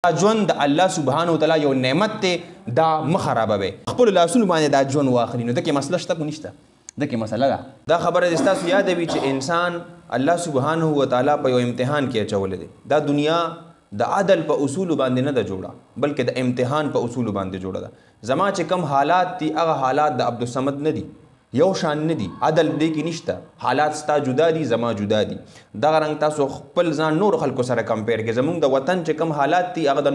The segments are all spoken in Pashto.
ژوند د الله سبحانه وتعالی یو نعمت دی دا مه خرابوئ خپلو لاسونو باندې دا ژوند واخلي نو دکې مسله شته که نشته دکې مسله ده دا خبره دې ستاسو یاده وي چې انسان الله سبحانه وتعالی په یو امتحان کې اچولی دی دا دنیا د عدل په اصولو باندې نه ده جوړه بلکې د امتحان په اصولو باندې جوړه ده زما چې کم حالات دي هغه حالات د عبدالصمد نه دي یو شان نه دي عدل دې کې نشته حالات ستا جدا دي زما جدا دي دغه رنګ تاسو خپل ځان نورو خلکو سره کمپیر کړئ زموږ د وطن چې کم حالات دي هغه د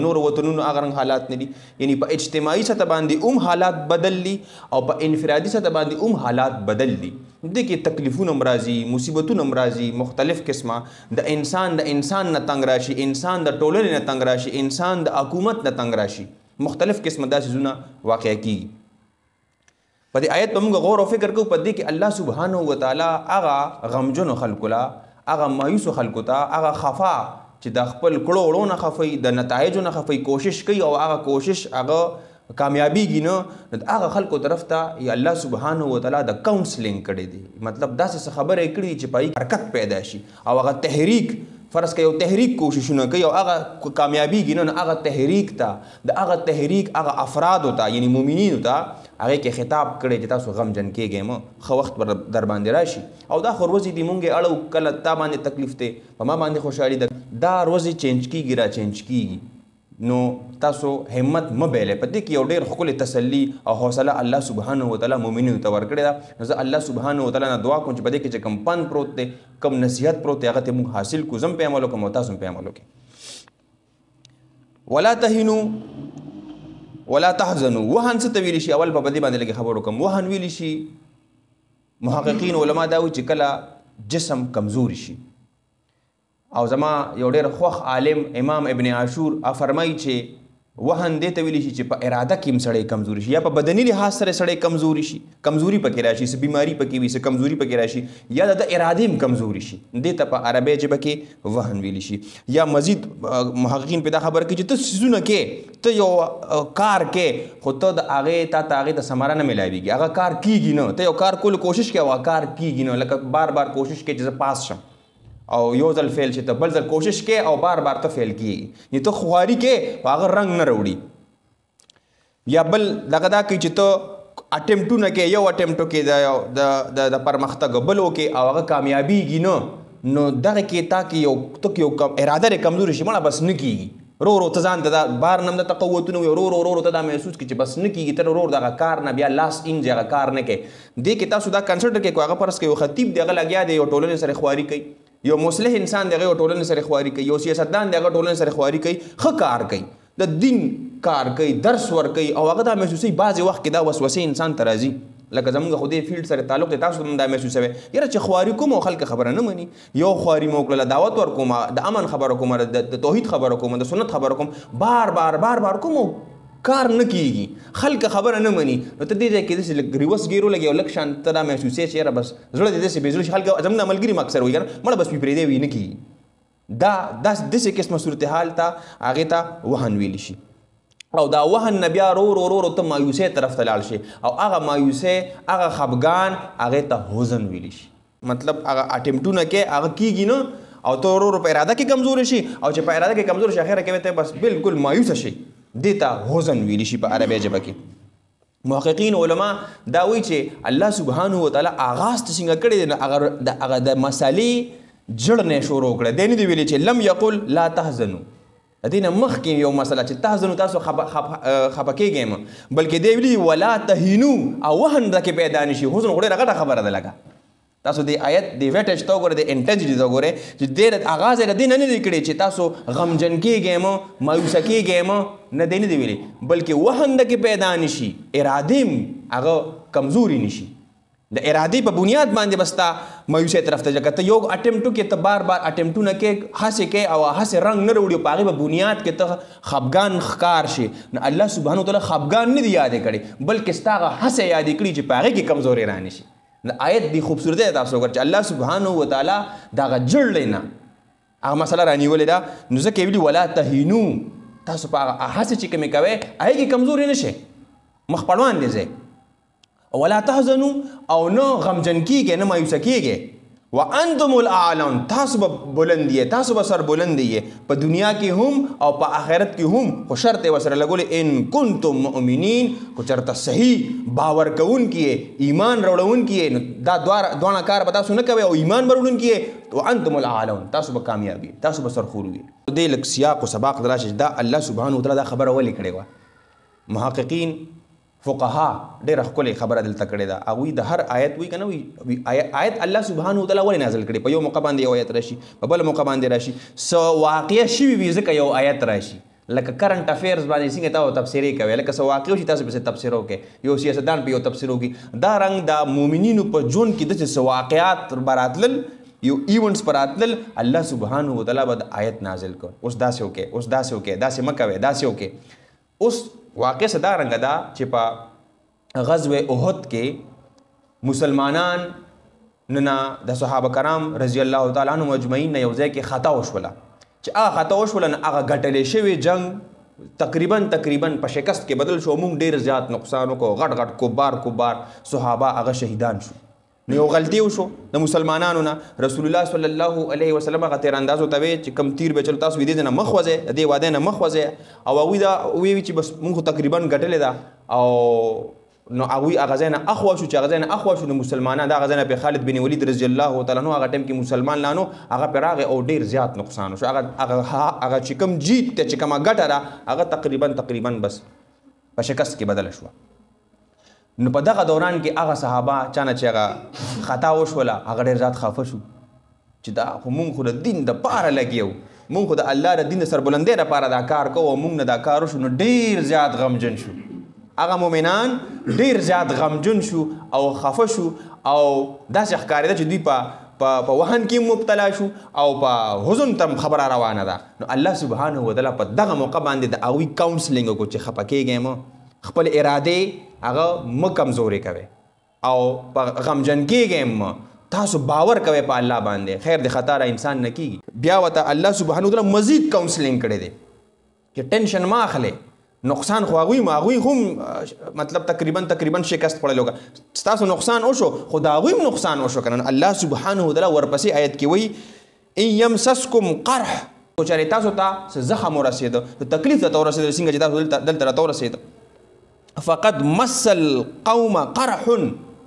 نورو وطنونو هغه رنګ حالات نه دي یعنی په اجتماعي سطح باندې حالات بدل دي او په انفرادي سطح باندې حالات بدل دي دې کې تکلیفونه هم راځي مصیبتونه هم راځي مختلف قسمه د انسان نه تنګ راشي انسان د ټولنې نه تنګ راشي انسان د حکومت نه تنګ راشي مختلف قسمه داسې څیزونه واقع کېږي په دې آیت په موږ غور او فکر کوو په دې کې الله سبحانه وتعالی هغه غمجنو خلکو له هغه مایوسو خلکو ته هغه خفا چې د خپل کړو وړو نه خفوي د نتایجو نه خفوي کوشش کوي او هغه کوشش هغه کامیابیږي نه هغه خلکو طرف ته الله سبحانه وتعالی د کاونسلینګ کړی دی مطلب داسې خبرې کړي چې پای حرکت پیدا شي او هغه تحریک فرض کوي یو تحریک کوششونه کوي او هغه کامیابیږي نه هغه تحریک ته د هغه تحریک هغه افرادو ته یعنی مؤمنینو ته هغې کې خطاب کړی چې تاسو غمجن کېږئ مه ښه وخت در باندې راشي او دا خو ورځې دي مونږ اړو کله تا باندې تکلیف دی په ما باندې خوشحالي ده دا ورځې چینج کېږي را چینج کېږي نو تاسو همت مه بایلئ په دې کې یو ډېر ښکلې تسلي او حوصله الله سبحانه وتعالی مؤمنینو ته ورکړې ده نو زه الله سبحانه وتعالی نه دعا کوم چې په دې کې چې کوم پند پروت دی کوم نصیحت پروت دی هغه ته موږ حاصل کړو زه هم پې عمل وکړم او تاسو هم پې عمل وکړئ ولا تهنوا ولا تحزنوا وهن څه ته ویلی شي اول به په دې باندې لږ خبر وکړم وهن ویلی شي محققین علما دا وایي چې کله جسم کمزوري شي او زما یو ډېر خوښ عالم امام ابن عاشور فرمایي چې وهن دې ته ویلی شي چې په اراده کې هم سړی کمزوري شي یا په بدني لحاظ سره سړی کمزوري شي کمزوري پکې راشي څه بیماري پکې وي څه کمزوري پکې راشي یا د ارادې هم کمزوري شي دې ته په عربی ژبه کې وهن ویلی شي یا مزید محققین په دا خبره کوي چې ته څیزونه کې ته یو کار کې خو ته د هغې تا ته هغې ته ثمره نه میلاویږي هغه کار کیږي نه ته یو کار کولو کوشش کوې او هغه کار کیږي نه لکه بار بار کوشش کوې چې زه پاس شم او یو ځل فیل شي ته بل ځل کوشش کې او بار بار ته فیل کېږي یعنې ته خواري کې خو هغه رنګ نه راوړي یا بل دغه دا کوي چې ته اټمپټونه کې یو اټمپټو کې د پرمختګ بل وکې او هغه کامیابیږي نه نو دغه کې تا کې یو اراده رې کمزوري شي مړه بس نه کېږي رو ته ځان ته دا بار نه د تقوتونه وي رو ته دا محسوس کړي چې بس نه کېږي ته رو دغه کار نه بیا لاس انج هغه کار نه کوي دې کې تاسو دا کنسیډر کوئ هغه فرض کوي یو خطیب دی هغه لګیا دی یو ټولنې سره خواري کوي یو مصلح انسان دی هغه ټولنې سره خواري کوي یو سیاستدان دی هغه ټولنې سره خواري کوي ښه کار کوي د دین کار کوي درس ورکوي او هغه دا محسوسوي بعضې وخت کې دا وسوسې انسان ته راځي لکه زموږ خو دې فیلډ سره تعلق دی تاسو هم دا محسوسوئ یاره چې خواري کوم او خلک خبره نه مني یو خواري مو وکړله دعوت ورکوم د امن خبره کوم د توحید خبره کوم د سنت خبره کوم بار بار کوم کار نه کېږي خلک خبره نه مني نو ته دې ځای کې داسې لږ ریوس ګیرو لګي او لږ شان ته دا محسوسوې چې یاره بس زړه دې داسې بې زړه شي خلک زموږ د ملګري اکثر وایي که مړه بس مې پرېږدی وي نه کېږي دا داسې قسمه صورتحال ته هغې ته وهن ویلی شي او دا وهن نه بیا رو ته مایوسۍ طرف ته لاړ شي او هغه مایوسۍ هغه خفګان هغې ته حزن ویلی شي مطلب هغه اټمپټونه کې هغه کېږي نه او ته ورو په اراده کې کمزوري شي او چې په اراده کې کمزوري شي اخره کې ته بس بالکل مایوسه شي دې ته حزن ویلی شي په عربی ژبه کې محققین علما دا وایي چې الله سبحانه وتعالی آغاز ته څنګه کړی دی نو هغه د مسالې جړ نه شروع کړی دی نه دی ویلي چې لم یقل لا تحزنوا د دې نه مخکې یو مسله چې تحزنو تاسو خفه کېږئ بلکې دی ویلي ولا تهینو او وهن درکې پیدا نه شي حزن خو ډېره غټه خبره ده لکه تاسو د آیت د ویټیج ته وګورئ د انټنسټي ته وګورئ چې ډېر آغاز یې د دې نه دی کړی چې تاسو غمجن کېږئ مایوسه کېږئ نه دی نه دی ویلي بلکې وهن درکې پیدا نه شي ارادې هغه کمزوري نه شي د ارادې په بنیاد باندې بس تا مایوسۍ طرف ته ځکه ته یو اټمپټو کې ته بار اټمپټونه کې هسې کې او هسې رنګ نه راوړي په هغې په بنیاد کې ته خفګان ښکار شي نو الله سبحانه وتعالی خفګان نه دی یادې کړی بلکې ستا هغه هسې یادې کړي چې په هغې کې کمزوري رانه شي د آیت دی خوبصورتۍ ده تاسو وګورئ چې الله سبحانه وتعالی د هغه جړلی نه هغه مسله رانیولې ده نو ځکه یې ویلي ولا تهینو تاسو په هغه هسې چې کومې کوئ هغې کې کمزوري نه شئ مخ پړوان دی ځای ولا تحزنوا او نه غمجن کېږئ نه مایوسه کېږئ وانتم الاعلون، تاسو به بلند یې، تاسو به سر بلند یې په دنیا کې هم او په آخرت کې هم. خو شرط یې ورسره لګولې ان کنتم مؤمنین، کو چېرته صحیح باور کوونکي یې، ایمان راوړونکي یې، نو دا دواړه کار به تاسو نه کوئ او ایمان به راوړونکي یې، وانتم الاعلون، تاسو به کامیاب یې، تاسو به سرخور وي. دې لږ سیاق و سباق ته راشي دا الله سبحانه وتعالی دا خبره ولې کړې وه. محققین فقها ډېره ښکلې خبره دلته کړې ده. هغوی د هر آیت وایي که نه وایي آیت الله سبحانه وتعالی ولې نازل کړي، په یو موقع باندې یو آیت راشي، په بله موقع باندې راشي. څه واقعه شوي وي ځکه یو آیت راشي، لکه کرنټ افیرز باندې څنګه تاسو تبصرې کوئ، لکه څه واقع وشي تاسو پسې تبصره وکړئ، یو سیاستدان په یو تبصره وکړي. دا رنګ د مؤمنینو په ژوند کې داسې څه واقعات براتلل، یو ایونټس براتلل، الله سبحانه وتعالی به د آیت نازل کړ. اوس داسې وکړئ، اوس داسې وکړئ، داسې مه کوئ، داسې وکړئ. اوس واقع څه دا رنګه ده چې په غزوه احد کې مسلمانان نن د صحابه کرام رضی الله تعالی عنهم اجمعین نه یو ځای کې خطا وشوله، چې هغه خطا وشوله نو هغه ګټلې شوی جنگ تقریبا په شکست کې بدل شو. موږ ډېر زیات نقصان وکړو، غټ غټ کبار صحابه هغه شهیدان شو. نو یو غلطي وشو د مسلمانانو نه. رسول الله صلی الله علیه وسلم هغه تیراندازو ته وی چې کم تیر به چلو تاسو دې نه مخ وځئ، دې واده نه مخ وځئ. او هغوی دا وی چې بس موږ تقریبا ګټلې ده. او نو هغوی هغه ځای نه اخوا شو، چې هغه ځای نه اخوا شو نو مسلمانان د هغه ځای نه په خالد بن ولید رضی الله تعالی عنه هغه ټایم کې مسلمان لانو هغه پرې راغی او ډېر زیات نقصان وشو. هغه چې کوم جیت ته چې کومه ګټه ده هغه تقریبا بس په شکست کې بدله شوه. نو په دغه دوران کې هغه صحابه چانه چې هغه خطا وشوله هغه ډېر زیات خفه شو چې دا خو مونږ خو د دین دپاره لګیو، مونږ خو د الله د دین د سربلندۍ دپاره دا کار کوو او مونږ نه دا کار وشو. نو ډېر زیات غمجن شو، هغه مؤمنان ډېر زیات غمجن شو او خفه شو او داسې ښکارېده چې دوی په وهن کې مبتلا شو او په حزن تم خبره روانه ده. نو الله سبحانه وتعالی په دغه موقع باندې د هغوی کاونسلینګ وکړو چې خفه کېږئ مه، خپل ارادې هغه مه کمزورې کوئ او په غمجن کېږئ مه، تاسو باور کوئ په الله باندې، خیر د خطا را انسان نه کېږي. بیا ورته الله سبحانه وتعالی مزید کاونسلینګ کړی دی چې ټینشن مه اخلئ، نقصان خو هغوی هم مطلب تقریبا شکست خوړلی وکړه، ستاسو نقصان وشو خو د هغوی هم نقصان وشو که نه. الله سبحانه وتعالی ورپسې آیت کې وایي ان یمسسکم قرح، خو چېرې تاسو ته څه زخم ورسېده، تکلیف درته ورسېده څنګه چې تاسو دلته راته ورسېده، فقد مس القوم قرح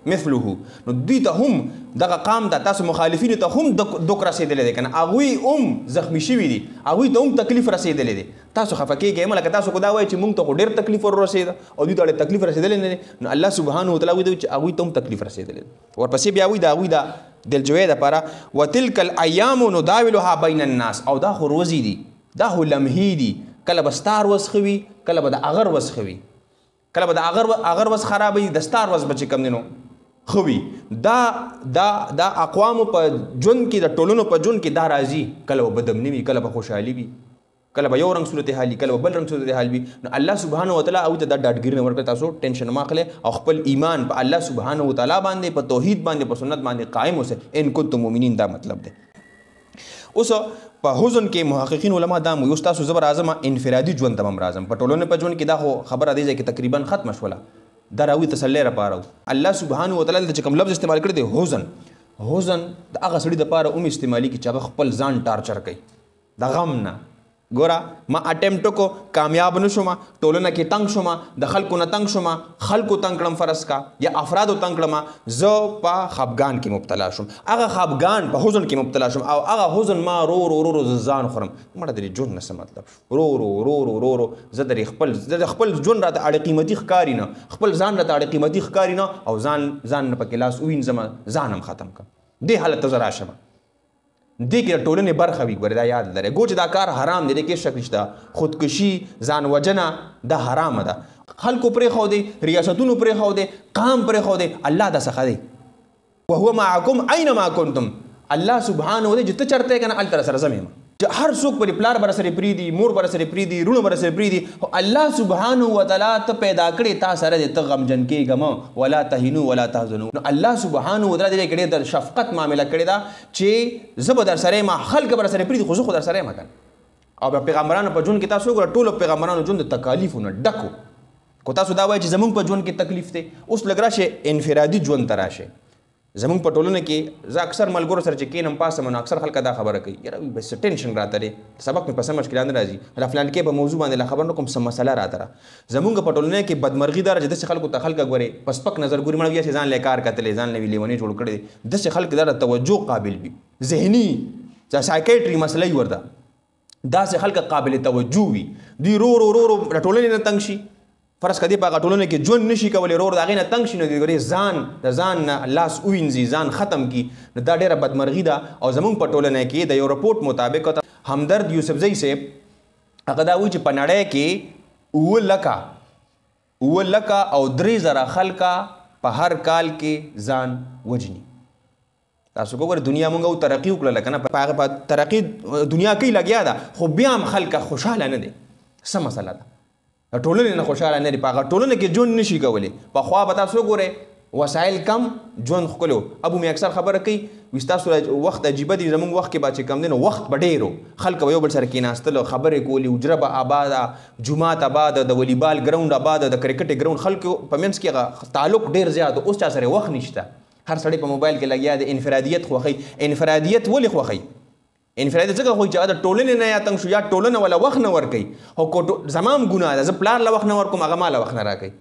مثله، نو دوی ته هم دغه قام ته تاسو مخالفینو ته هم دوک رسېدلی دی که نه، هغوی هم زخمی شوي دي، هغوی ته هم تکلیف رسېدلی دی. تاسو خفه کېږئ مه، لکه تاسو خو دا وایئ چې موږ ته خو ډېر تکلیف ورسېده او دوی ته تکلیف رسېدلی نه دی. نو الله سبحانه وتعالی وایي چې هغوی ته هم تکلیف رسېدلی دی. ورپسې بیا وایي د هغوی د دلجوۍ دپاره وتلک الایام نداولها بین الناس، او دا خو روزي دي، دا خو لمحې دي، کله به ستا ورځ ښه وي، کله به د هغه ورځ ښه وي، کله به د هغه ورځ خراب وي، د ستا ورځ به چې کوم دی نو خوي. دا اقوامو په ژوند کې د ټولنو په ژوند کې دا راځي، کله به بدامني وي، کله به خوشحالي وي، کله به یو رنګ صورتحال وي، کله به بل رنګ صورتحال وي. نو الله سبحانه وتعالی هغوی ته دا ډاډګیري ورکړه تاسو ټینشن مه اخلئ او خپل ایمان په الله سبحانه وتعالی باندې، په توحید باندې، په سنت باندې قائم اوسئ ان کنتم مؤمنین. دا مطلب دی. اوس په حزن کې محققین علما دا وایي اوس تاسو زه به راځم انفرادي ژوند ته به هم راځم، په ټولنې په ژوند کې دا خو خبره دې ځای کې تقریبا ختمه شوله، دا راوي تسلی لپاره. الله سبحانه وتعالی چې کوم لفظ استعمال کړی دی حزن د هغه سړي دپاره هم استعمالي کړي چې هغه خپل ځان ټارچر کوي د غم نه. ګوره ما اټمپټ وکړو، کامیاب نه شوم، ټولنه کې تنګ شوم، د خلکو نه تنګ شوم، خلکو تنګ کړم فرض کا یا افرادو تنګ کړم، زه په خفګان کې مبتلا شوم، هغه خفګان په حزن کې مبتلا شوم او هغه حزن ما رو ځان خورم. مړه درې ژوند نه څه مطلب رو زه درې خپل ژوند راته اړې قیمتي ښکاري نه، خپل ځان راته اړې قیمتي ښکاري نه او ځان نه پکې لاس ووینځم، ځان هم ختم کړم. دې حالت ته زه راشم، دې کې د ټولنې برخه وي. ګورې دا یاد لرئ، ګو چې دا کار حرام دی، دې کې شک نشته، خودکشي ځان وجنه دا حرامه ده، خلکو پرېښودی، ریاستونو پرېښودی، قام پرېښودی، الله دا څخه دی وهو معکم اینما کنتم. الله سبحانه وتعالی چې ته چېرته یې که نه هلته راسره زم یم، چې هر څوک پرې پلار به راسره پرېږدي، مور به راسره پرېږدي، وروڼه به راسره پرېږدي، خو الله سبحانه وتعالی ته پیدا کړې تا سره دی، ته غمجن کېږه مه، ولا تهینو ولا تحزنو. نو الله سبحانه وتعالی دې کې ډېر د شفقت معامله کړې ده چې زه به در سره یم، خلک به راسره پرېږدي خو زه خو در سره یم که نه. او بیا پیغمبرانو په ژوند کې تاسو وګوره، ټولو پیغمبرانو ژوند د تکالیفو نه ډک و. کو تاسو دا وایئ چې زمونږ په ژوند کې تکلیف دی، اوس لږ راشئ انفرادي ژوند ته راشئ. زمونږ په ټولنه کې زه اکثر ملګرو سره چې کینم پاسم نو اکثر خلک دا خبره کوي یاره بس ټینشن راته دی سبق مې په سم مشکلات نه راځي را فلان کې په موضوع باندې خبر نه کوم سم مسله راته زمونږ په ټولنه کې بدمرغي دار چې د خلکو ته خلک غوري پس پک نظر ګوري مړ چې ځان لیکار کتلې ځان لوي لیونی جوړ کړي د خلک دار توجه قابل وي ذهني چې سایکیټری مسله ورده دا سه خلک قابل توجه وي دی رو ټولنه نه تنګ شي فرض کدی په ټولنه کې ژوند نشي کولای رور دا غینه تنگ شي نو دی ځان لاس وینځي ځان ختم کی نو دا ډیره بدمرغي ده او زمونږ په ټولنه کې د یو رپورت مطابق همدرد یوسفزئی صاحب هغه دا وایي چې په نړۍ کې 9 لکه او 3000 خلکه په هر کال کې ځان وجني تاسو وګورئ دنیا مونږ ترقی وکړه کنه په ترقی دنیا کې لګیا ده خو بیا هم خلک خوشاله نه دي څه مسله ده ټولنه نه خوشاله نه دي په ټولنه کې ژوند نشي کولی په خوا به تاسو ګورئ وسایل کم ژوند ښکلو ابو مې اکثر خبره کوي وایي ستاسو وخت عجیبه دی زموږ وخت کې به چې کم دی نو وخت به ډېر و خلک به یو بل سره کېناستل خبرې کولې حجره به آباده جومات آباده د ولیبال ګراونډ آباده د کرکټ ګراونډ خلکو په منځ کې هغه تعلق ډېر زیات اوس چا سره وخت نشته هر سړی په موبایل کې لګیا دی انفرادیت خوښوي انفرادیت ولې خوښوي انفرادیت ځکه خوښوي چې د ټولنې نه یا تنګ شو یا ټولنه ولا وخت نه ورکوي خو زمام ګناه ده زه پلار له وخت نه ورکوم هغه ما له وخت نه راکوي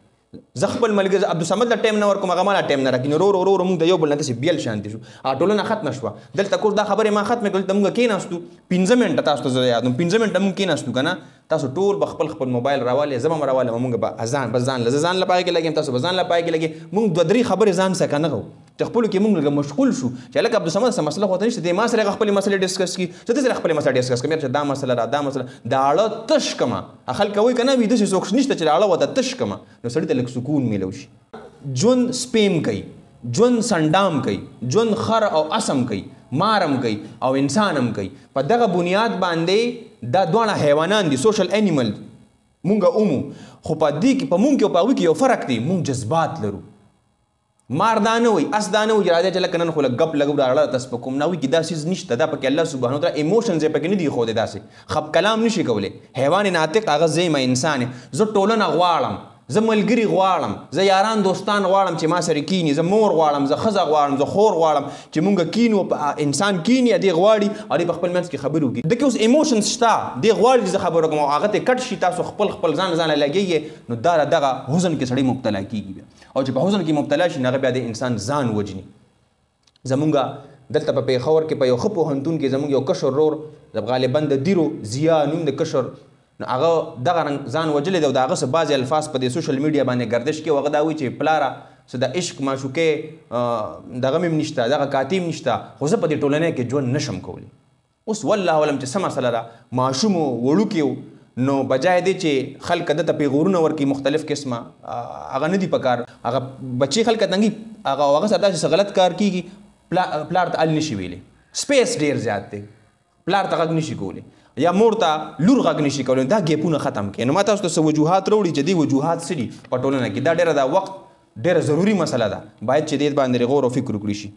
زه خپل ملګري عبدالصمد له ټایم نه ورکوم هغه ما له ټایم نه راکوي نو ورو موږ د یو بل نه داسې بیل شانتي شو ټولنه ختمه شوه دلته کور دا خبرې ما ختمې کړل ته موږ کېناستو 15 منټه تاسو ته زه یاد 15 منټه موږ کېناستو که نه تاسو ټول به خپل موبایل راوالې زه به هم راوالم موږ به ځان له پای کې لګیم تاسو به ځان له پای کې لګئ موږ 2-3 خبرې ځان څخه نه کوو چې خپلو کې موږ لږ مشغول شو چې لکه عبدالصمد څه مسله خو ته نشته دی ما سره خپلې مسلې ډسکس کړي زه دې سره خپلې مسله ډسکس کوم چې دا مسله دا مسله دا اړه تش کړمه خلک وایي که نه وي داسې څوک نشته چې اړه ورته تش کړمه نو سړي ته لږ سکون میلو شي ژوند سپیم کوي ژوند سنډام کوي ژوند خر او اسم کوي مارم کوي او انسان هم کوي په دغه بنیاد باندې دا دواړه حیوانان دي سوشل انیمل مونږ اومو خو په دې کې په مونږ کې او په هغوی کې یو فرق دی مونږ جذبات لرو مار دا نه وي اس دا نه وي چې راځي چې لکه نن خو لږ ګپ لګو اړه ته سپکوم نه وي کې دا څیز نشته دا پکې الله سبحانه وتعالی ایموشنز یې پکې نه دي ښودی داسې خپ کلام نشي کولی حیوان ناطق هغه زه یم انسان زه ټولنه غواړم زه ملګري غواړم زه یاران دوستان غواړم چې ما سره کینی زه مور غواړم زه ښځه غواړم زه خور غواړم چې مونږ کینو انسان کینی دې غواړي او دې په خپل منځ کې خبرې وکړي دکې اوس ایموشنز شته دې غواړي زه خبره وکړم او هغه ته کټ شي تاسو خپل ځان لګیږئ نو دا دغه حزن کې سړی مبتلا کیږي او چې په حزن کې مبتلا شي هغه بیا د انسان ځان وجني زمونږ دلته په پیښور کې په یو ښه پوهنتون کې زمونږ یو کشر ورور غالبا د دیرو ضیا نوم د کشر نو هغه دغه رنګ ځان وجلی دی او د هغه څه بعضې الفاظ په دې سوشل میډیا باندې ګردش کې هغه دا وایي چې پلاره څه د عشق معشوقې دغه مې نشته دغه کاتیم نشته خو زه په دې ټولنۍ کې ژوند نشم کولی اوس والله علم چې څه مسله ده ماشوم وړوکي نو بجای دی چې خلک دته پیغورونه ورکړي مختلف قسمه هغه نه دي پکار هغه بچي خلک تنګي هغه سره داسې غلط کار کیږي پلار ته ال نشي ویلی سپیس ډیر زیات دی پلار ته غږ نشي کولی یا مور ته لور غږ نشي کولی دا ګیپونه ختم کړي نو ما تاسو ته څه وجوهات راوړي چې دې وجوهات څه دي په ټولنه کې دا ډېره دا وخت ډېره ضروري مسله ده باید چې دې باندې غور او فکر وکړي شي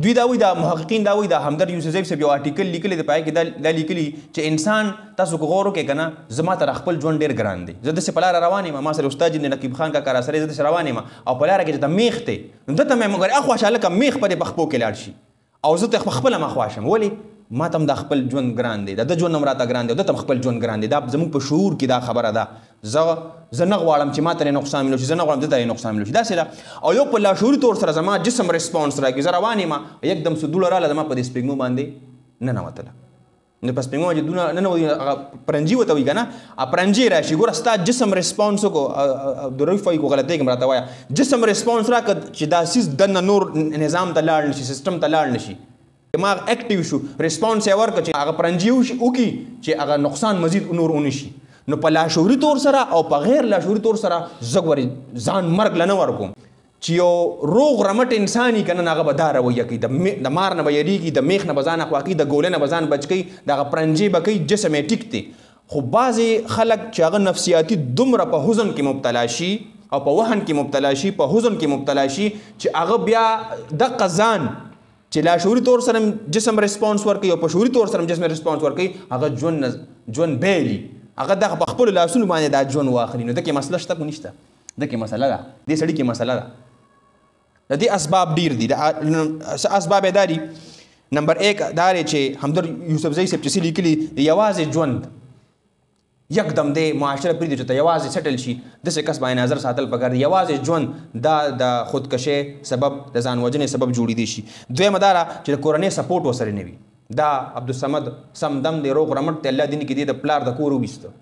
دوی دا وایي دا محققین دا وایي دا همدرد یوسفزئی صاحب یو آرټیکل لیکلی دی په هغې کې دا لیکلي چې انسان تاسو که غور وکړئ که نه زما تر خپل ژوند ډېر ګران دی زه داسې په لاره روان یم ما سره استاد جن نقیب خان کاکا راسره زه داسې روان یم او په لاره کې چې ته میخ دی نو دته مې مګر اخوا هلکه میخ په دې پخپو کې لاړ شي او زه ته خپله مخوا شم ولې ما ته هم دا خپل ژوند ګران دی د ژوند هم راته ګران دی او ده ته هم خپل ژوند ګران دی دا زموږ په شعور کې دا خبره ده زه نه غواړم چې ما ته نقصان ملو شي زه نه غواړم ده ته نقصان ملو شي داسې ده او یو په لاشعوري طور سره زما جسم ریسپانس راکړي زه روان یم یکدم څه دوړه راله زما په دې سپېږمو باندې ننوتله نو په سپېږمو باندې دونه ننوتي پرنجي ورته وایي که نه پرنجي راشي ګوره ستا جسم ریسپانس وکړو عبدالرؤف وایي غلطۍ کې راته وایه جسم ریسپانس راکړه چې دا سیز دننه نور نظام ته لاړ نشي سیسټم ته لاړ نشي دماغ اکټیو شو ریسپانس یې ورکړه چې هغه پرنجي وکړي چې هغه نقصان مزید نور ونشي نو په لاشعوري طور سره او په غیر لاشعوري طور سره زه ګورې ځان مرګ له نه ورکوم چې یو روغ رمټ انسان یي که نه هغه به دا رویه کوي د مار نه به یریږي د میخ نه به ځان اخوا کوي د ګولۍ نه به ځان بچ کوي دغه پرنجې به کوي جسم یې ټیک دی خو بعضې خلک چې هغه نفسیاتي دومره په حزن کې مبتلا شي او په وهن کې مبتلا شي په حزن کې مبتلا شي چې هغه بیا دغه ځان چې لاشعوري طور سره جسم ریسپانس ورکوي او په شعوري طور سره جسم ریسپانس ورکوي هغه ژوند بیلي هغه دغه په خپلو لاسونو باندې دا ژوند واخلي نو دکې مسله شته خو نشته دکې مسله ده دې سړي کې مسله ده د دې اسباب ډیر دي. اسباب دا دي. نمبر 1 دا دی چې همدرد یوسفزۍ صاحب چې څه لیکلي یوازې ژوند یکدم دی معاشره پرېږدي چې ته یوازې سیټل شي داسې کس باندې نظر ساتل پکار دی. یوازې ژوند دا د خودکشۍ سبب د ځان وژنې سبب جوړېدی شي. دویمه دا ده چې د کورنۍ سپورټ ورسره نه وي. دا عبدالصمد سم دم دی روغ رمټ دی الله دین کې دی د پلار د کور وویسته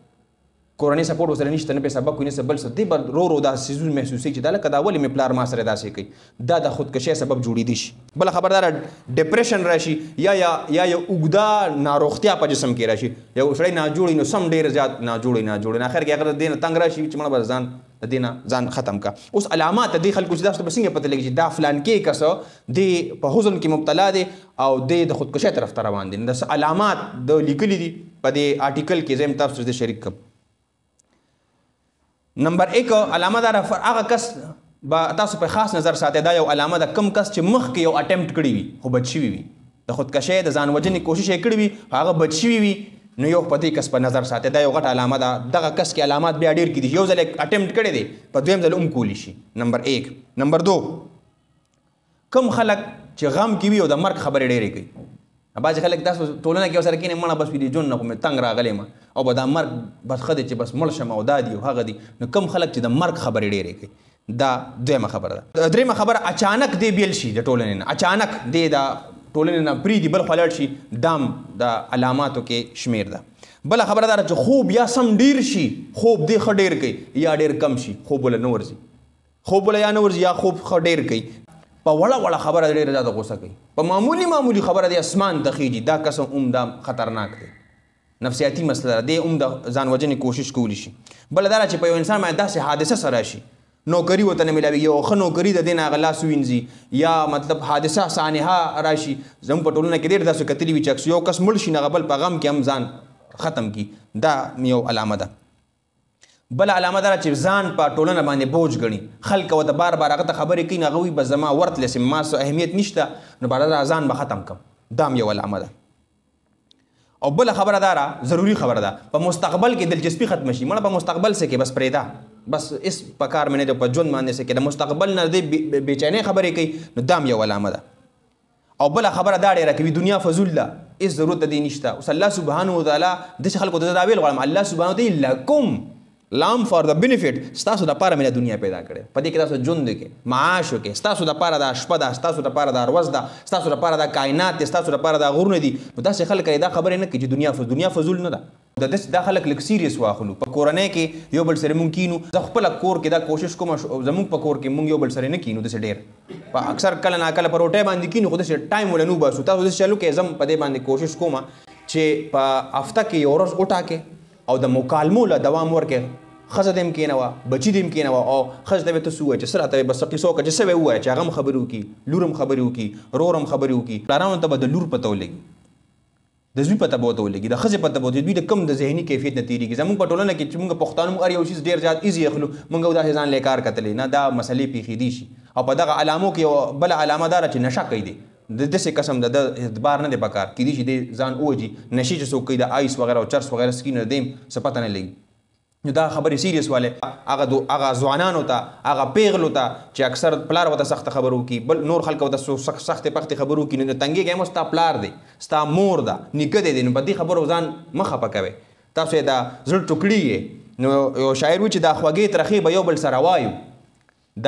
کورنۍ سپورټ ورسره نشته نه پې سبق کوي نه څه بل څه دی به رو دا سیزون محسوسوي چې دا لکه دا ولې مې پلار ما سره داسې کوي دا د خودکشۍ سبب جوړېدی شي. بله خبر دا ډپریشن راشي یا یو اوږده ناروغتیا په جسم کې راشي. یو سړی ناجوړي نو سم ډېر زیات ناجوړي آخر کې هغه د دې نه تنګ راشي چې مړه به ځان د دې نه ځان ختم کا. اوس علامات د دې خلکو چې تاسو ته به څنګه پته لګي چې دا فلان کې کس دی په حزن کې مبتلا دی او د خودکشۍ طرف ته روان دي. د علامات د لیکلي دي په دې آرټیکل کې زه هم تاسو سره شریک کړم. نمبر 1 علامه دا هغه کس به تاسو په خاص نظر ساتئ. دا یو علامه ده کم کس چې مخکې یو اټمپټ کړی وي خو بد شوي وي د خودکشۍ د ځان وژنې کوشش یې کړی وي هغه بد شوي وي نو یو په دې کس په نظر ساتئ. دا یو غټ علامه ده. دغه کس کې علامات بیا ډېر کېدي. یو ځل اټمپټ کړی دی په دویم ځل هم کولی شي. نمبر 1. نمبر 2 کم خلک چې غم کې وي او د مرګ خبرې ډېرې کوي. بعضې خلک داسې ټولنه کې ورسره کښېني مړه بس وي د ژوند نه خو مې تنګ راغلی یم او به دا مرګ بس ښه دی چې بس مړ شم او دا دي او هغه دي. نو کم خلک چې د مرګ خبرې ډېرې کوي. دا دویمه خبره ده. درېیمه خبره اچانک دی بیل شي د ټولنې نه. اچانک دی د ټولنې نه پرېږدي بل خوا لاړ شي دام د علاماتو کې شمیر ده. بله خبره دا ده چې خوب یا سم ډېر شي خوب دی ښه ډېر کوي یا ډېر کم شي خوب وله نه ورځي خوب وله یا نه ورځي یا خوب ښه ډېر کوي. په وړه خبره ډېره زیاته غوسه کوي. په معمولي خبره دی اسمان ته خیږي. دا قسم هم دا خطرناک دی. نفسیاتي مسله ده. دی هم د ځان وژنې کوشش کولی شي. بله دا چې په یو انسان باندې داسې حادثه سره شي نوکري ورته نه میلاوي یو ښه نوکري د دې نه هغه لاس ووینځي یا مطلب حادثه سانحه راشي. زموږ په ټولنه کې ډېر داسې کتلي وي چې یو کس مړ شي نه هغه بل په غم کې هم ځان ختم کي. دا یو علامه ده. بل علامه دا چې ځان په ټولنه باندې بوج ګڼي. خلک ورته بار هغه ته خبرې کوي نو هغه وایي بس زما ورتلس ما څه اهمیت نشته نو بار ځان به ختم کړم. دا هم یو علامه ده. او بله خبره دا ضروري خبره ده په مستقبل کې دلچسپي ختم شي. مړه په مستقبل څه کې بس پرېږده بس اس په کار مې نه دی په ژوند باندې څه کې د مستقبل نه دی بېچینۍ خبرې کوي نو دا هم یو علامه ده. او بله خبره دا ډېره کوي دنیا فضول ده هېڅ ضرورت د دې نشته. اوس الله سبحانه وتعالی داسې خلکو ته دا ویل غواړم الله سبحانه وتعالی لکم لام فار د بینیفټ ستاسو دپاره مې دنیا پیدا کړې په دې کې تاسو ژوند وکړئ معاش وکړئ ستاسو دپاره دا شپه ده ستاسو دپاره دا ورځ ده ستاسو دپاره دا کائنات دی ستاسو دپاره دا غرونه دي. نو داسې خلک دا خبرې نه کوي چې دنیا فضول نه ده. دا خلک لږ سیریس واخلو. په کورنۍ کې یو بل سره مونږ کینو. زه خپله کور کې دا کوشش کوم زموږ په کور کې مونږ یو بل سره نه کینو داسې ډېر په اکثر کله ناکله په روټۍ باندې کینو خو داسې ټایم وله نه وباسو. تاسو داسې چلو کې زم په دې باندې کوشش کوم چې په هفته کې یو ورځ وټاکې او د مکالمو له دوام ورکې. ښځه دې هم کېنوه بچي دې هم کېنوه او ښځې ته به ته څه ووایه چې څه راته بس قیصه وکړه چې څه به ووایه چې هغه هم خبرې وکړي لور هم خبرې وکړي رور هم خبرې وکړي. پلارانو ته به د لور پته ولګي د زوی پته به ورته ولګي د ښځې پته به ورته دوی د کم د ذهني کیفیت نه تېرېږي. زموږ په ټولنه کې چې موږ پښتانه موږ هر یو شیز ډېر زیات ایزي اخلو موږ داسې ځان له کار کتلی نه دا مسلې پېښېدي شي. او په دغه علامو کې یو بله علامه دا چې نشه کوي دی د داسې قسم د اعتبار نه دی پکار کېدای شي دی ځان ووجي نشي چې څوک کوي د آیس وغیره او چرس وغیره سکي نه دی څه پته نه لګي. نو دا خبرې سیریس والی هغه ځوانانو ته هغه پیغلو ته چې اکثر پلار ورته سخته خبرې وکړي بل نور خلک ورته سختې پختې خبرې وکړي نو تنګېږي هم ستا پلار دی ستا مور ده نیکه دی نو په دې خبرو ځان مه خفه کوئ. تاسو یې دا زړه ټوکړي یې. نو یو شاعر وایي چې دا خوږې ترخې به یو بل سره وایو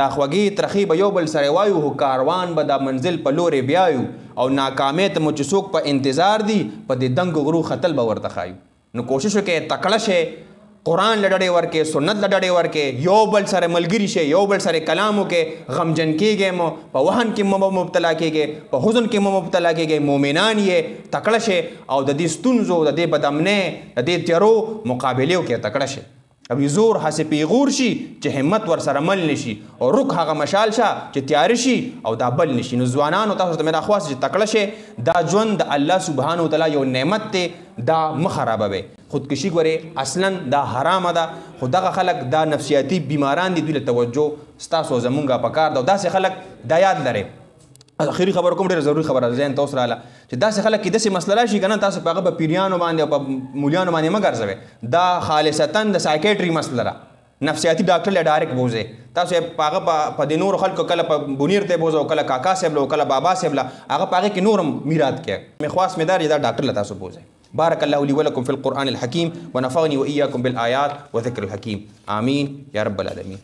دا خوږې ترخې به یو بل سره وایو خو کاروان به دا منزل په لورې بیایو او ناکامۍ ته مو چې څوک په انتظار دي په دې دنګو غرو ختل به ورته ښایو. نو کوشش وکړئ تکړه شئ قرآن له ډډې ورکې سنت له ډډې ورکې یو بل سره ملګري شئ یو بل سره کلام وکړئ غمجن کېږئ مو په وهن کې مو مبتلا کېږئ په حزن کې مو مبتلا کېږئ مؤمنان یې تکړه شئ او د دې ستونزو د دې بدامنۍ د دې تیارو مقابلې وکړئ تکړه شئ. او زور هسې پیغور شي چې همت ور سره مل نشي او رک هغه مشال شه چې تیار شي او دا بل نشي. نو ځوانانو تاسو ته مې راخواست چې تکړه شئ. دا ژوند د الله سبحانه وتعالی یو نعمت دی دا مه خرابوئ. خودکشي ګورئ اصلا دا حرامه ده خو دغه خلک دا نفسیاتي بیماران دي دوی له توجه ستاسو زمونږ په کار ده. او داسې خلک دا یاد لرئ اخري خبر کوم ډېره ضروري خبره ذهن ته اوس راغله چې داسې خلک کې داسې مسله راشي که نه تاسو په هغه په پیریانو باندې او په مولیانو باندې مه ګرځوئ. دا خالصتا د سایکیټري مسله ده نفسیاتي ډاکټر له ډایرکټ بوزئ. تاسو هغه په د نور خلکو کله په بنیر ته بوزو، کله کاکا صاحب له، کله بابا صاحب له، هغه په هغې کې نورم میرات کوي. مې خواست مې دا دا ډاکټر له تاسو بوزئ. بارك الله لي ولكم في القرآن الحكيم ونفعني وإياكم بالآيات وذكر الحكيم. آمين يا رب العالمين.